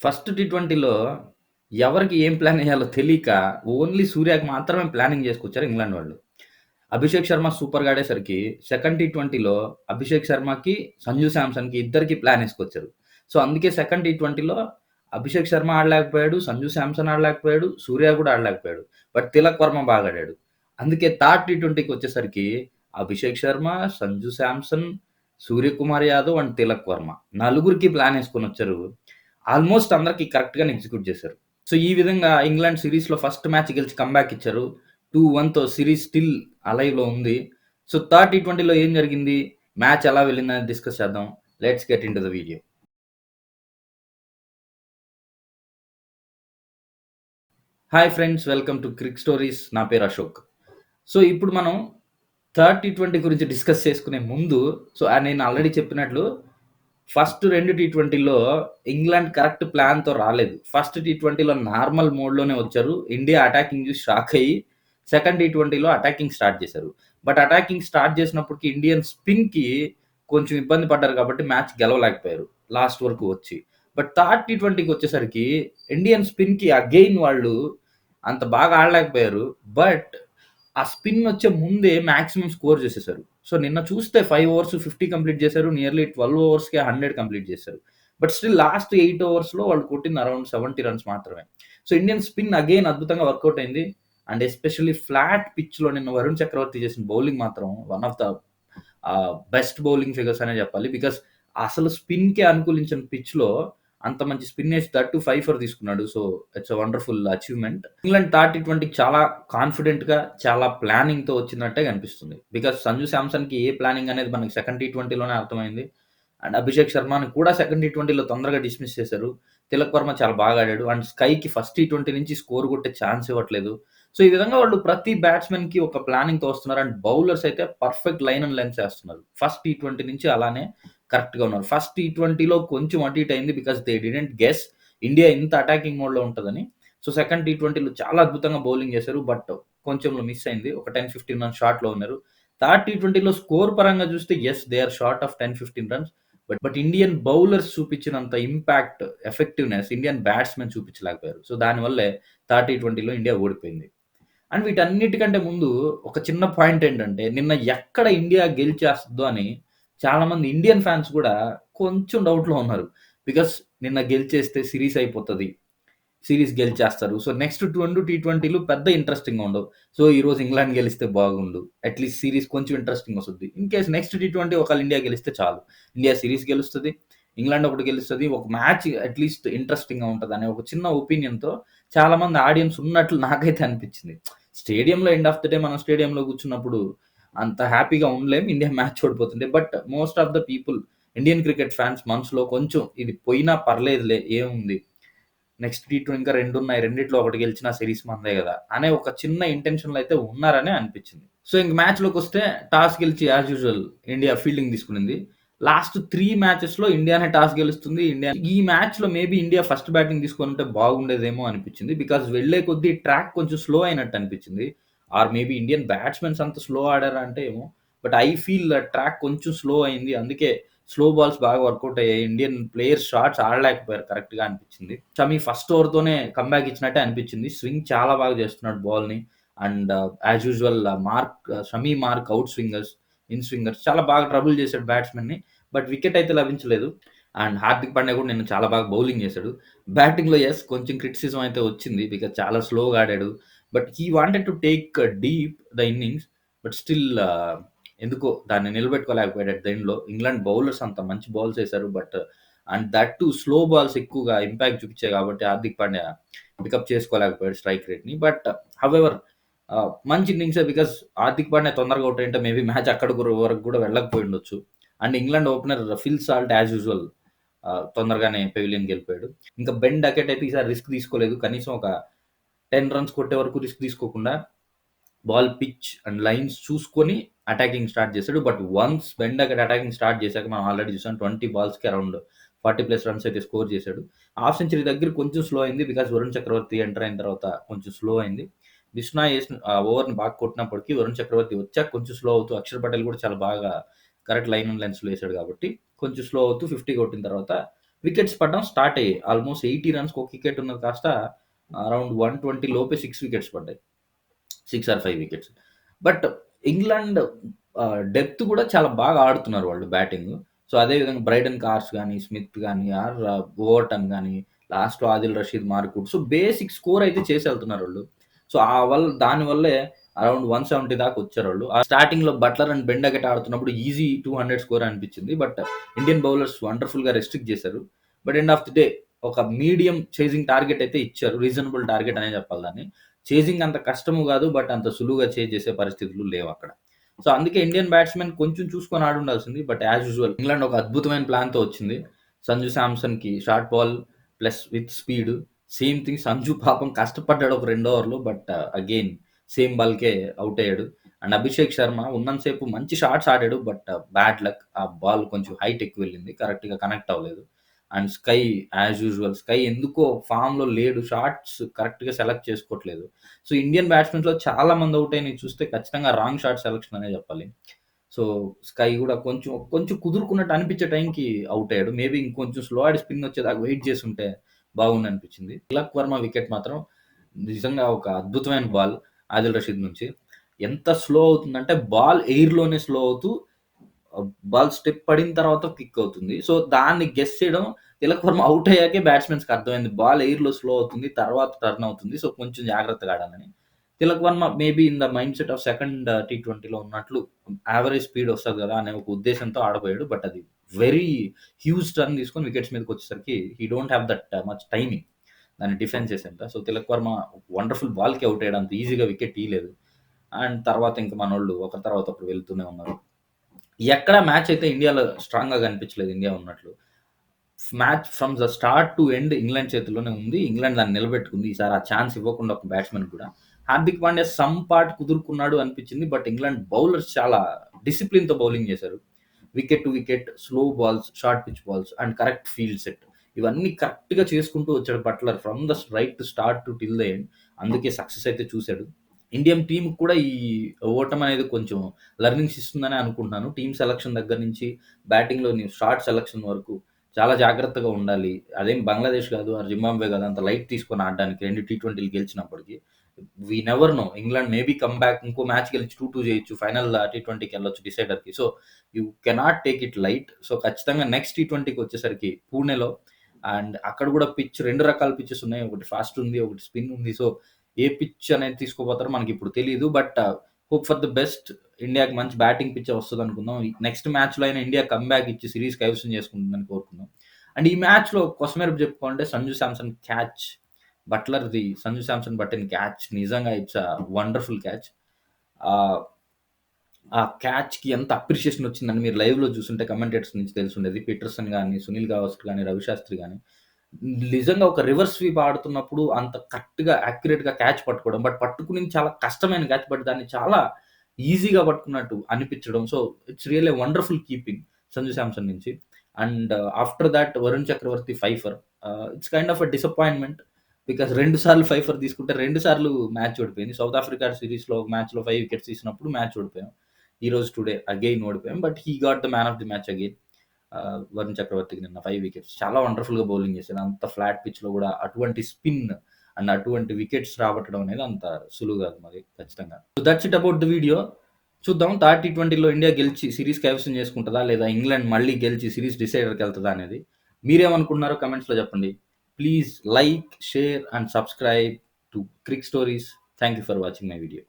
First టీ20లో ఎవరికి ఏం plan ఎయ్యాలో తెలీక ఓన్లీ సూర్యకి మాత్రమే ప్లానింగ్ చేసుకొచ్చారు ఇంగ్లాండ్ వాళ్ళు. అభిషేక్ శర్మ సూపర్‌గా ఆడేసరికి సెకండ్ టీ20లో అభిషేక్ శర్మకి, సంజు శాంసన్‌కి ఇద్దరికి ప్లాన్ ఏసుకొచ్చారు. సో, అందుకే సెకండ్ టీ20లో అభిషేక్ శర్మ ఆడలేకపోయాడు, సంజు శాంసన్ ఆడలేకపోయాడు, సూర్య కూడా ఆడలేకపోయాడు. బట్ తిలక్ వర్మ బాగా ఆడాడు. అందుకే థర్డ్ టీ20కొచ్చేసరికి అభిషేక్ శర్మ, సంజు శాంసన్, సూర్యకుమార్ యాదవ్ అండ్ తిలక్ వర్మ నలుగురికి ప్లాన్ ఏసుకొనొచ్చారు. ఆల్మోస్ట్ అందరికి కరెక్ట్‌గానే ఎగ్జిక్యూట్ చేశారు. సో, ఈ విధంగా ఇంగ్లాండ్ సీరీస్‌లో ఫస్ట్ మ్యాచ్ గెలిచి కమ్‌బ్యాక్ ఇచ్చారు. 2-1తో సిరీస్ స్టిల్ అలైవ్‌లో ఉంది. సో, థర్డ్ టీ20లో ఏం జరిగింది? మ్యాచ్ ఎలా వెళ్ళిందనేది డిస్కస్ చేద్దాం. Let's get into the video. Hi friends, welcome to Crick stories. నా పేరు అశోక్. సో, ఇప్పుడు మనం థర్డ్ టీ20 గురించి డిస్కస్ చేసుకునే ముందు నేను ఆల్రెడీ చెప్పినట్లు ఫస్ట్ 2 టీ20లో ఇంగ్లాండ్ కరెక్ట్ ప్లాన్‌తో రాలేదు. ఫస్ట్ టీ20లో నార్మల్ మోడ్‌లోనే వచ్చారు. ఇండియా అటాకింగ్ చూసి షాక్ అయ్యి సెకండ్ టీ20లో అటాకింగ్ స్టార్ట్ చేశారు. బట్ అటాకింగ్ స్టార్ట్ చేసినప్పటికి ఇండియన్ స్పిన్‌కి కొంచెం ఇబ్బంది పడ్డారు కాబట్టి మ్యాచ్ గెలవలేకపోయారు లాస్ట్ వరకు వచ్చి. బట్ థర్డ్ టీ20కొచ్చేసరికి ఇండియన్ స్పిన్‌కి అగైన్ వాళ్ళు అంత బాగా ఆడలేకపోయారు. బట్ ఆ స్పిన్ వచ్చే ముందే మాక్సిమం స్కోర్ చేసేసారు. సో, నిన్న చూస్తే 5 ఓవర్స్ 50 కంప్లీట్ చేశారు. నియర్లీ 12 ఓవర్స్‌కే 100 కంప్లీట్ చేశారు. బట్ స్టిల్ లాస్ట్ 8 ఓవర్స్‌లో వాళ్ళు కొట్టింది అరౌండ్ 70 రన్స్ మాత్రమే. సో, ఇండియన్ స్పిన్ అగైన్ అద్భుతంగా వర్కౌట్ అయింది. అండ్ ఎస్పెషల్లీ ఫ్లాట్ పిచ్‌లో నిన్న వరుణ్ చక్రవర్తి చేసిన బౌలింగ్ మాత్రం one of the best bowling figures అనే చెప్పాలి. బికాస్ అసలు స్పిన్‌కే అనుకూలించని పిచ్‌లో అంత మంచి స్పిన్ ఏసి దట్ టూ 5 ఫర్ తీసుకున్నాడు. సో, it's a wonderful achievement. England third టీ20కి చాలా కాన్ఫిడెంట్‌గా, చాలా ప్లానింగ్‌తో వచ్చినట్టే కనిపిస్తుంది. బికాస్ సంజు శాంసన్‌కి ఏ ప్లానింగ్ అనేది మనకి సెకండ్ టీ20లోనే అర్థమైంది. అండ్ అభిషేక్ శర్మని కూడా సెకండ్ టీ20లో తొందరగా డిస్మిస్ చేశారు. తిలక్ వర్మ చాలా బాగా ఆడాడు. అండ్ స్కైకి ఫస్ట్ టీ20 నుంచి స్కోర్ కొట్టే ఛాన్స్ ఇవ్వట్లేదు. సో, ఈ విధంగా వాళ్ళు ప్రతి బ్యాట్స్‌మెన్‌కి ఒక ప్లానింగ్‌తో వస్తున్నారు. అండ్ బౌలర్స్ అయితే పర్ఫెక్ట్ లైన్ అండ్ లెంత్ ఏస్తున్నారు. ఫస్ట్ టీ20 నుంచి అలానే కరెక్ట్‌గా ఉన్నారు. ఫస్ట్ టీ20లో కొంచెం అటు ఇటు అయింది. Because they didn't guess India ఇంత అటాకింగ్ మోడ్‌లో ఉంటదని. సో, సెకండ్ టీ20లో చాలా అద్భుతంగా బౌలింగ్ చేశారు. బట్ కొంచెంలో మిస్ అయింది. ఒక 10, 15 రన్స్ షార్ట్‌లో ఉన్నారు. థర్డ్ టీ20లో స్కోర్ పరంగా చూస్తే yes, they are short of 10, 15 runs. But Indian bowlers చూపించినంత ఇంపాక్ట్, ఎఫెక్టివ్‌నెస్ ఇండియన్ బ్యాట్స్‌మెన్ చూపించలేకపోయారు. సో, దానివల్లే థర్డ్ టీ20లో ఇండియా ఓడిపోయింది. అండ్ వీటన్నిటికంటే ముందు ఒక చిన్న పాయింట్ ఏంటంటే, నిన్న ఎక్కడ ఇండియా గెలిచేస్తదో అని చాలామంది ఇండియన్ ఫాన్స్ కూడా కొంచెం డౌట్‌లో ఉన్నారు. బికాస్ నిన్న గెలిచేస్తే సీరీస్ అయిపోతది. సీరీస్ గెలిచేస్తారు. సో, నెక్స్ట్ 2 టీ20లు పెద్ద ఇంట్రెస్టింగ్‌గా ఉండవు. సో, ఈరోజు ఇంగ్లాండ్ గెలిస్తే బాగుండు. అట్‌లీస్ట్ సీరీస్ కొంచెం ఇంట్రెస్టింగ్ వస్తది. ఇన్ కేస్ నెక్స్ట్ టీ20 ఒకవేళ ఇండియా గెలిస్తే చాలు. India series గెలుస్తది. ఇంగ్లాండ్ ఒకటి గెలుస్తది. ఒక మ్యాచ్ అట్‌లీస్ట్ ఇంట్రెస్టింగ్‌గా ఉంటదనే ఒక చిన్న ఒపీనియన్‌తో చాలామంది ఆడియన్స్ ఉన్నట్లు నాకైతే అనిపించింది. స్టేడియంలో ఎండ్ ఆఫ్ ద డే మనం స్టేడియంలో కూర్చున్నప్పుడు అంత హ్యాపీగా ఉండలేం. ఇండియా మ్యాచ్ ఓడిపోతుంటే. But most of the people Indian cricket fans మనసులో కొంచెం ఇది పోయినా పర్లేదులే ఏముంది. నెక్స్ట్ టీ20 ఇంకా 2 ఉన్నాయి. రెండిట్లో ఒకటి గెలిచినా సిరీస్ మనదే గదా! అనే ఒక చిన్న ఇంటెన్షన్‌లో అయితే ఉన్నారనే అనిపించింది. సో, ఇంక మ్యాచ్‌లోకొస్తే టాస్ గెలిచి యాస్ యూజువల్ ఇండియా ఫీల్డింగ్ తీసుకునింది. లాస్ట్ 3 మ్యాచెస్‌లో ఇండియానే టాస్ గెలుస్తుంది. ఈ మ్యాచ్‌లో మేబీ ఇండియా ఫస్ట్ బ్యాటింగ్ తీసుకొనుంటే బాగుండేదేమో అనిపించింది. బికాస్ వెళ్ళే కొద్దీ ట్రాక్ కొంచెం స్లో అయినట్టు అనిపించింది. ఆర్ మేబీ ఇండియన్ బ్యాట్స్‌మెన్స్ అంత స్లో ఆడారా అంటే ఏమో. బట్ ఐ ఫీల్ ట్రాక్ కొంచెం స్లో అయింది. అందుకే స్లో బాల్స్ బాగా వర్కౌట్ అయ్యాయి. ఇండియన్ ప్లేయర్స్ షాట్స్ ఆడలేకపోయారు కరెక్ట్‌గా అనిపించింది. షమి ఫస్ట్ ఓవర్‌తోనే కమ్‌బ్యాక్ ఇచ్చినట్టే అనిపించింది. స్వింగ్ చాలా బాగా చేస్తున్నాడు బాల్‌ని. And as usual Shami mark out swingers, in swingers చాలా బాగా ట్రబుల్ చేసాడు బ్యాట్స్‌మెన్‌ని. బట్ వికెట్ అయితే లభించలేదు. అండ్ హార్దిక్ పాండ్యా కూడా నిన్న చాలా బాగా బౌలింగ్ చేసాడు. బ్యాటింగ్‌లో యెస్ కొంచెం క్రిటిసిజం అయితే వచ్చింది. బికాజ్ చాలా స్లోగా ఆడాడు. But he wanted to take deep the innings. But still ఎందుకో దాన్ని నిలబెట్టుకోలేకపోయాడు అట్ ద ఎండ్‌లో. ఇంగ్లాండ్ బౌలర్స్ అంత మంచి బాల్స్ ఏసారు. But and that too slow balls ఎక్కువగా ఇంపాక్ట్ చూపించాయి కాబట్టి హార్దిక్ పాండ్యా పికప్ చేసుకోలేకపోయాడు స్ట్రైక్ రేట్‌ని. బట్ హౌవెవర్ మంచి ఇన్నింగ్సే బికాస్ హార్దిక్ పాండ్యా తొందరగా ఔట్ అయ్యుంటే మేబీ మ్యాచ్ అక్కడి వరకు కూడా వెళ్ళకపోయుండొచ్చు. And England opener Phil Salt as usual తొందరగానే పెవిలియన్‌కి వెళ్ళిపోయాడు. ఇంకా బెన్ డకెట్ అయితే ఈసారి రిస్క్ తీసుకోలేదు. కనీసం ఒక 10 రన్స్ కొట్టే వరకు రిస్క్ తీసుకోకుండా బాల్ పిచ్ అండ్ లైన్స్ చూసుకొని అటాకింగ్ స్టార్ట్ చేసాడు. But once Ben Duckett attacking start చేశాక మనం ఆల్రెడీ చూసాం 20 బాల్స్‌కి అరౌండ్ 40+ రన్స్ అయితే స్కోర్ చేశాడు. హాఫ్ సెంచరీ దగ్గర కొంచెం స్లో అయింది. బికాస్ వరుణ్ చక్రవర్తి ఎంటర్ అయిన తర్వాత కొంచెం స్లో అయింది. బిష్నాయ్ ఏసిన ఓవర్‌ని బాగా కొట్టినప్పటికి వరుణ్ చక్రవర్తి వచ్చాక కొంచెం స్లో అవుతూ అక్షర్ పటేల్ కూడా చాలా బాగా కరెక్ట్ లైన్ అండ్ లెన్స్‌లో ఏసాడు కాబట్టి కొంచెం స్లో అవుతూ 50 కొట్టిన తర్వాత వికెట్స్ పడడం స్టార్ట్ అయ్యాయి. ఆల్మోస్ట్ 80 రన్స్‌కి ఒక వికెట్ ఉన్నది కాస్త అరౌండ్ 120 లోపే 6 వికెట్స్ పడ్డాయి. 6 or 5 wickets. But England depth కూడా చాలా బాగా ఆడుతున్నారు వాళ్ళు బ్యాటింగ్. సో, అదే విధంగా బ్రైడన్ కార్స్ గాని, స్మిత్ గాని ఆర్ ఓవర్టన్ గాని, లాస్ట్‌లో Adil Rashid, Mark Wood. So, basic score అయితే చేసెళ్తున్నారోళ్ళు. సో, దాని వల్లే అరౌండ్ 170 దాకా వచ్చారోళ్ళు. స్టార్టింగ్‌లో బట్లర్ అండ్ బెండగెట్ ఆడుతున్నప్పుడు ఈజీ 200 స్కోర్ అనిపించింది. బట్ ఇండియన్ బౌలర్స్ వండర్‌ఫుల్‌గా రెస్ట్రిక్ట్ చేశారు. But end of the day ఒక మీడియం చేజింగ్ టార్గెట్ అయితే ఇచ్చారు. రీజనబుల్ టార్గెట్ అనే చెప్పాలి దాన్ని. చేజింగ్ అంత కష్టము గాదు. బట్ అంత సులువుగా చేజ్ చేసే పరిస్థితులు లేవక్కడ. సో, అందుకే ఇండియన్ బ్యాట్స్‌మెన్ కొంచెం చూసుకొని ఆడుండాల్సింది. బట్ యాస్ యూజువల్ ఇంగ్లాండ్ ఒక అద్భుతమైన ప్లాన్‌తో వచ్చింది. సంజు శాంసన్‌కి short ball plus with speed. Same thing Sanju పాపం కష్టపడ్డాడు ఒక 2 ఓవర్‌లో. బట్ అగైన్ సేమ్ బాల్‌కే ఔట్ అయ్యాడు. అండ్ అభిషేక్ శర్మ ఉన్నంత సేపు మంచి షాట్స్ ఆడాడు. But bad luck. ఆ బాల్ కొంచెం హైట్ ఎక్కువ వెళ్ళింది. కరెక్ట్‌గా కనెక్ట్ అవ్వలేదు. అండ్ యాస్ యూజువల్ ఎందుకో ఫామ్‌లో లేడు. షాట్స్ కరెక్ట్‌గా సెలెక్ట్ చేసుకోవట్లేదు. సో, ఇండియన్ బ్యాట్స్‌మెన్స్‌లో చాలా మంది ఔట్ అయినయి చూస్తే ఖచ్చితంగా రాంగ్ షాట్ సెలక్షన్ అనే చెప్పాలి. సో, కూడా కొంచెం, కొంచెం కుదురుకున్నట్టు అనిపించే టైంకి ఔట్ అయ్యాడు. మేబీ ఇంకొంచెం స్లో ఆడి స్పిన్ వచ్చేదాకా వెయిట్ చేసుంటే బాగుండనిపించింది. తిలక్ వర్మ వికెట్ మాత్రం నిజంగా ఒక అద్భుతమైన బాల్ ఆదిల్ రషీద్ నుంచి. ఎంత స్లో అవుతుందంటే బాల్ ఎయిర్‌లోనే స్లో అవుతూ బాల్ స్టెప్ పడిన తర్వాత కిక్ అవుతుంది. సో, దాన్ని గెస్ చేయడం తిలక్ వర్మ ఔట్ అయ్యాకే బ్యాట్స్‌మెన్స్‌కి అర్థమైంది. బాల్ ఎయిర్‌లో స్లో అవుతుంది. తర్వాత టర్న్ అవుతుంది. సో, కొంచెం జాగ్రత్తగా ఆడాలని. Tilak Varma maybe in the mind set of second టీ20లో ఉన్నట్లు యావరేజ్ స్పీడ్ వస్తది గదా! అనే ఒక ఉద్దేశ్యంతో ఆడబోయాడు. బట్ అది వెరీ హ్యూజ్ టర్న్ తీసుకొని వికెట్స్ మీదకొచ్చేసరికి he don't have that much timing. దాన్ని డిఫెన్స్ చేసేంత. సో, తిలక్ వర్మ వండర్‌ఫుల్ బాల్‌కి ఔట్ అయ్యాడు. అంత ఈజీగా వికెట్ తీయలేదు. అండ్ తర్వాత ఇంక మనోళ్ళు ఒకరి తర్వాత ఒకరు వెళ్తూనే ఉన్నారు. ఎక్కడ మ్యాచ్ అయితే ఇండియాలో స్ట్రాంగ్‌గా కనిపించలేదు ఇండియా ఉన్నట్లు. Match from the start to end England చేతుల్లోనే ఉంది. ఇంగ్లాండ్ దాన్ని నిలబెట్టుకుంది. ఈసారి ఆ ఛాన్స్ ఇవ్వకుండా ఒక బ్యాట్స్‌మన్‌కి కూడా. హార్దిక్ పాండ్యా సమ్ పార్ట్ కుదురుకున్నాడు అనిపించింది. బట్ ఇంగ్లాండ్ బౌలర్స్ చాలా డిసిప్లిన్‌తో బౌలింగ్ చేశారు. Wicket to wicket, slow balls, short pitch balls and correct field set. ఇవన్నీ కరెక్ట్‌గా చేసుకుంటూ వచ్చాడు Buttler from the right start to till the end. అందుకే సక్సెస్ అయితే చూసాడు. ఇండియన్ టీమ్‌కి కూడా ఈ ఓటమనేది కొంచెం లెర్నింగ్స్ ఇస్తుందనే అనుకుంటున్నాను. టీమ్ సెలక్షన్ దగ్గర నుంచి బ్యాటింగ్‌లోని షాట్ సెలక్షన్ వరకు చాలా జాగ్రత్తగా ఉండాలి. అదేం బంగ్లాదేశ్ కాదు, ఆర్ జింబాబ్వే కాదు అంత లైట్ తీసుకొని ఆడడానికి 2 టీ20లు గెలిచినప్పటికి. We never know England maybe come back ఇంకో మ్యాచ్ గెలిచి 2-2 చేయొచ్చు. ఫైనల్ టీ20కెళ్ళొచ్చు డిసైడర్‌కి. So, you cannot take it light. So, ఖచ్చితంగా నెక్స్ట్ టీ20కొచ్చేసరికి పూణేలో అండ్ అక్కడ కూడా పిచ్ 2 రకాల పిచెస్ ఉన్నాయి. ఒకటి ఫాస్ట్ ఉంది. ఒకటి స్పిన్ ఉంది. సో, ఏ పిచ్ అనేది తీసుకోపోతారో మనకిప్పుడు తెలీదు. But hope for the best. ఇండియాకి మంచి బ్యాటింగ్ పిచ్చే వస్తదనుకుందాం. నెక్స్ట్ మ్యాచ్‌లో అయినా ఇండియా కమ్‌బ్యాక్ ఇచ్చి సీరీస్ కైవసం చేసుకుంటుందని కోరుకుందాం. అండ్ ఈ మ్యాచ్‌లో కొసమెరుపు చెప్పుకోవాలంటే సంజు శాంసన్ క్యాచ్, బట్లర్‌ది సంజు శాంసన్ పట్టిన క్యాచ్ నిజంగా ఇట్స్ వండర్‌ఫుల్ క్యాచ్. ఆహ్, ఆ క్యాచ్‌కి ఎంత అప్రిషియేషన్ వచ్చిందని మీరు లైవ్‌లో చూసుంటే కమెంటేటర్స్ నుంచి తెలిసుండేది. పీటర్సన్ గాని, సునీల్ గవాస్కర్ గాని, రవి శాస్త్రి గాని. నిజంగా ఒక రివర్స్ స్వీప్ ఆడుతున్నప్పుడు అంత కరెక్ట్‌గా, యాక్యురేట్‌గా క్యాచ్ పట్టుకోవడం. బట్ పట్టుకునింది చాలా కష్టమైన క్యాచ్. బట్ దాన్ని చాలా ఈజీగా పట్టుకున్నట్టు అనిపించడం. So, it's really a wonderful keeping Sanju Samson నుంచి. And after that Varun Chakravarthy fifer. It's kind of a disappointment. Because 2 సార్లు ఫైఫర్ తీసుకుంటే 2 సార్లు మ్యాచ్ ఓడిపోయింది. సౌత్ ఆఫ్రికా సీరీస్‌లో ఒక మ్యాచ్‌లో 5 వికెట్స్ తీసినప్పుడు మ్యాచ్ ఓడిపోయాం. ఈరోజు టుడే అగైన్ ఓడిపోయాం. But he got the man of the match again. Varun చక్రవర్తికి నిన్న 5 వికెట్స్. చాలా వండర్‌ఫుల్‌గా బౌలింగ్ చేశాడు. అంత ఫ్లాట్ పిచ్‌లో కూడా అటువంటి స్పిన్ అండ్ అటువంటి వికెట్స్ రాబట్టడం అనేది అంత సులువు కాదు మరి ఖచ్చితంగా. So, that's it about the video. చూద్దాం థర్డ్ టీ20లో ఇండియా గెలిచి సీరీస్ కైవసం చేసుకుంటదా? లేదా ఇంగ్లాండ్ మళ్ళీ గెలిచి సీరీస్ డిసైడర్‌కెళ్తదా అనేది. మీరేమనుకుంటున్నారో కామెంట్స్‌లో చెప్పండి. Please like, share and subscribe to Crick stories. Thank you for watching my video.